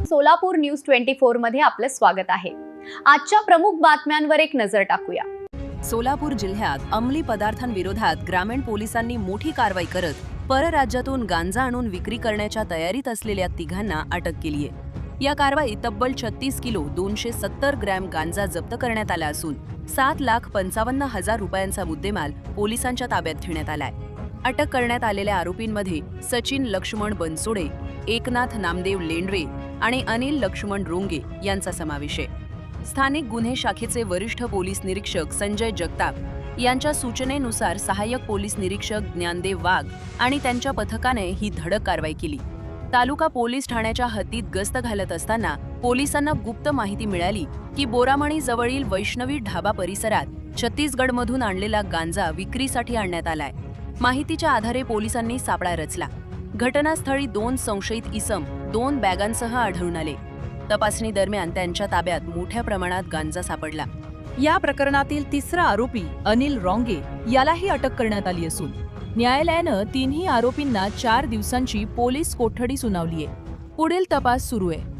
Solapur news 24 मध्ये आपलं स्वागत आहे। आजच्या प्रमुख बातम्यांवर एक नजर टाकूया। सोलापूर जिल्ह्यात अंमली पदार्थांविरोधात ग्रामीण पोलिसांनी मोठी कारवाई करत परराज्यातून गांजा आणून विक्री करण्याच्या तयारीत असलेल्या तिघांना अटक केली आहे। या कारवाईत तब्बल 36 किलो 270 ग्रॅम गांजा जप्त करण्यात आला असून 7,55,000 रुपयांचा मुद्देमाल पोलिसांच्या ताब्यात ठेवण्यात आलाय। अटक करण्यात आलेल्या आरोपींमध्ये सचिन लक्ष्मण बनसोडे, एकनाथ नामदेव लेंडवे आणि अनिल लक्ष्मण रोंगे यांचा समावेश आहे। स्थानिक गुन्हे शाखेचे वरिष्ठ पोलीस निरीक्षक संजय जगताप यांच्या सूचनेनुसार सहाय्यक पोलीस निरीक्षक ज्ञानदेव वाघ आणि त्यांच्या पथकाने ही धडक कारवाई केली। तालुका पोलीस ठाण्याच्या हद्दीत गस्त घालत असताना पोलिसांना गुप्त माहिती मिळाली की बोरामणी जवळील वैष्णवी ढाबा परिसरात छत्तीसगडमधून आणलेला गांजा विक्रीसाठी आणण्यात आलाय। माहितीच्या आधारे पोलिसांनी सापळा रचला। घटनास्थळी 2 संशयित इसम 2 बॅगांसह आढळून आले। तपासणी दरम्यान त्यांच्या ताब्यात मोठ्या प्रमाणात गांजा सापडला। या प्रकरणातील तिसरा आरोपी अनिल रोंगे यालाही अटक करण्यात आली असून न्यायालयानं तिन्ही आरोपींना 4 दिवसांची पोलीस कोठडी सुनावली आहे। पुढील तपास सुरू आहे।